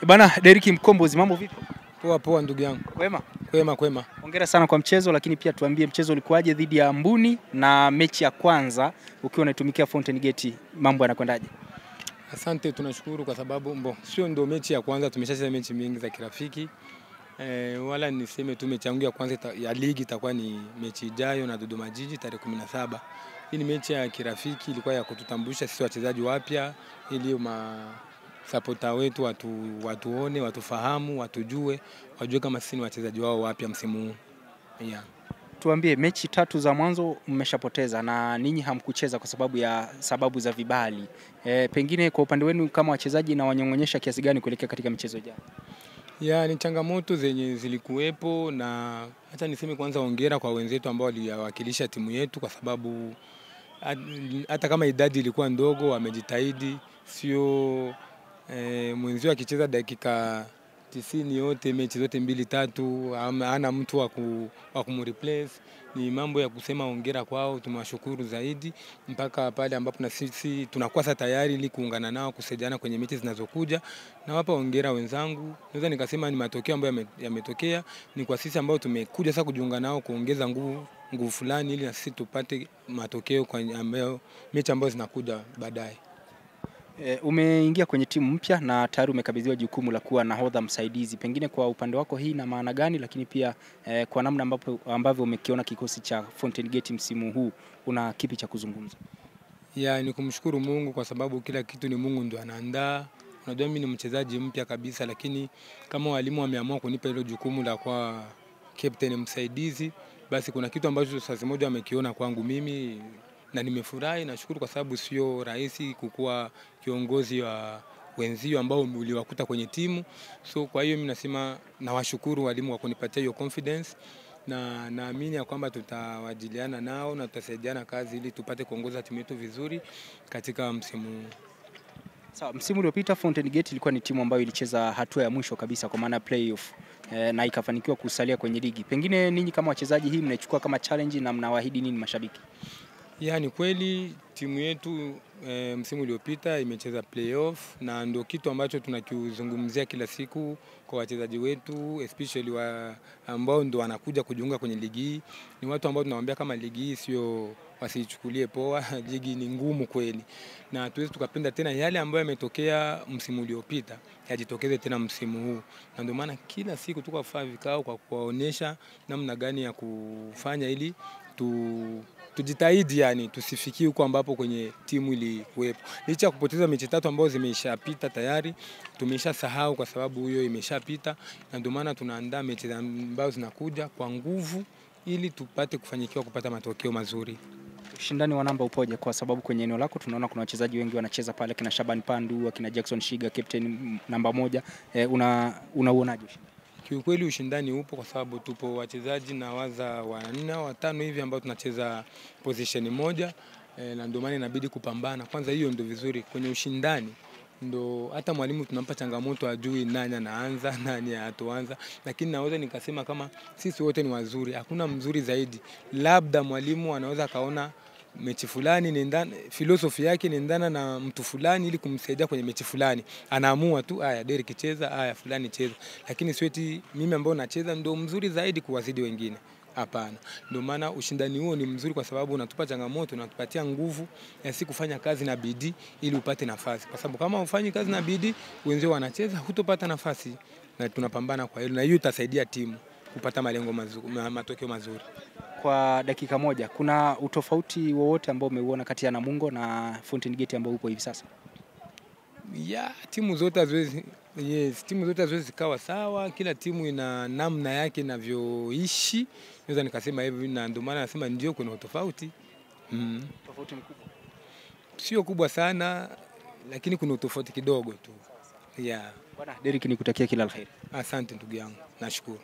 Bana Derrick Mkombozi, mambo vipi? Poa poa ndugu yangu. Kwema? Kwema. Hongera sana kwa mchezo, lakini pia tuambie mchezo ulikuwaje dhidi ya Mbuni na mechi ya kwanza ukiwa unatumikia Fountain Gate, mambo yanakwendaje? Asante, tunashukuru kwa sababu sio ndo mechi ya kwanza, tumeshacheza mechi mingi za kirafiki. Wala niseme tu mechi yangu ya kwanza ya ligi itakuwa ni mechi ijayo na Dodoma Jiji tarehe 17. Hii ni mechi ya kirafiki, ilikuwa ya kututambulisha sisi wachezaji wapya ili supporter wetu watuone, watufahamu, watujue kama sisi ni wachezaji wao wapya msimu huu. Yeah. Tuambie, mechi 3 za mwanzo mmeshapoteza na ninyi hamkucheza kwa sababu za vibali. Pengine kwa upande wenu kama wachezaji na wanyongonyesha kiasi gani kuelekea katika michezo ijayo? Ya, ni changamoto zenye zilikuwepo, na hata niseme kwanza hongera kwa wenzetu ambao waliwakilisha timu yetu, kwa sababu hata kama idadi ilikuwa ndogo wamejitahidi. Sio mwenzio akicheza dakika 90 yote mechi zote 2-3 hana mtu wa kumreplace. Ni mambo ya kusema hongera kwao, tumewashukuru zaidi mpaka pale ambapo na sisi tunakuwa sasa tayari ili kuungana nao kusaidiana kwenye mechi zinazokuja. Na wapa hongera wenzangu. Naweza nikasema ni matokeo ambayo yametokea, ni kwa sisi ambao tumekuja sasa kujiunga nao kuongeza nguvu fulani ili na sisi tupate matokeo kwa mechi ambazo zinakuja baadaye. Umeingia kwenye timu mpya na tayari umekabidhiwa jukumu la kuwa nahodha msaidizi. Pengine kwa upande wako hii ina maana gani, lakini pia kwa namna ambavyo umekiona kikosi cha Fountain Gate msimu huu, una kipi cha kuzungumza? Ya, ni kumshukuru Mungu kwa sababu kila kitu ni Mungu ndio anaandaa. Unajua mimi ni mchezaji mpya kabisa, lakini kama walimu wameamua kunipa hilo jukumu la kuwa captain msaidizi, basi kuna kitu ambacho sasa moja wamekiona kwangu mimi na nimefurahi. Nashukuru kwa sababu sio rahisi kukuwa kiongozi wa wenzio ambao uliwakuta kwenye timu. So kwa hiyo mimi nasema nawashukuru walimu kwa kunipatia hiyo confidence, na naamini ya kwamba tutawajiliana nao na tutasaidiana kazi ili tupate kuongoza timu yetu vizuri katika msimu huu. Sawa, msimu uliopita Fountain Gate ilikuwa ni timu ambayo ilicheza hatua ya mwisho kabisa kwa maana playoff, na ikafanikiwa kusalia kwenye ligi. Pengine ninyi kama wachezaji hii mnaichukua kama challenge na mnawaahidi nini mashabiki? Ni kweli timu yetu msimu uliopita imecheza playoff, na ndio kitu ambacho tunakizungumzia kila siku kwa wachezaji wetu, especially ambao ndio wanakuja kujiunga kwenye ligi hii. Ni watu ambao tunawaambia kama ligi hii sio, wasichukulie poa. Ligi ni ngumu kweli, na tuwezi tukapenda tena yale ambayo yametokea msimu uliopita yajitokeze tena msimu huu. Na ndio maana kila siku tuko kufanya vikao kwa kuwaonesha namna gani ya kufanya ili tujitahidi, yani tusifikie huko ambapo kwenye timu ilikuwepo. Licha ya kupoteza mechi 3 ambazo zimeshapita tayari, tumeshasahau kwa sababu hiyo imeshapita, na ndio maana tunaandaa mechi ambazo zinakuja kwa nguvu ili tupate kufanikiwa kupata matokeo mazuri. Ushindani wa namba upoje? Kwa sababu kwenye eneo lako tunaona kuna wachezaji wengi wanacheza pale, kina Shaban Pandu, kina Jackson Shiga, captain namba 1. Unauonaje ushindani? Kiukweli ushindani upo kwa sababu tupo wachezaji na waza 4 au 5 hivi ambao tunacheza position moja, na ndio maana inabidi kupambana. Kwanza hiyo ndio vizuri kwenye ushindani, ndio hata mwalimu tunampa changamoto ajui nani anaanza nani hatoanza, lakini naweza nikasema kama sisi wote ni wazuri, hakuna mzuri zaidi. Labda mwalimu anaweza kaona mechi fulani nendana, filosofi yake nendana na mtu fulani ili kumsaidia kwenye mechi fulani, anaamua tu haya Derrick cheza, haya fulani cheza, lakini sio eti mimi ambao nacheza ndio mzuri zaidi kuwazidi wengine. Hapana. Ndio maana ushindani huo ni mzuri kwa sababu unatupa changamoto, unatupatia nguvu ya si kufanya kazi na bidii ili upate nafasi, kwa sababu kama ufanyi kazi na bidii wenzao wanacheza hutopata nafasi, na tunapambana kwa hilo, na hiyo itasaidia timu kupata malengo mazuri, matokeo mazuri. Kwa dakika moja, kuna utofauti wowote ambao umeuona kati ya Namungo na Fountain Gate ambao upo hivi sasa? Timu zote haziwezi kawa sawa, kila timu ina namna yake inavyoishi. Naweza nikasema hivi, na ndio maana nasema ndio kuna utofauti. Tofauti mkubwa? Sio kubwa sana, lakini kuna utofauti kidogo tu. Bwana Derrick, nikutakia kila la heri. Asante ndugu yangu. Nashukuru.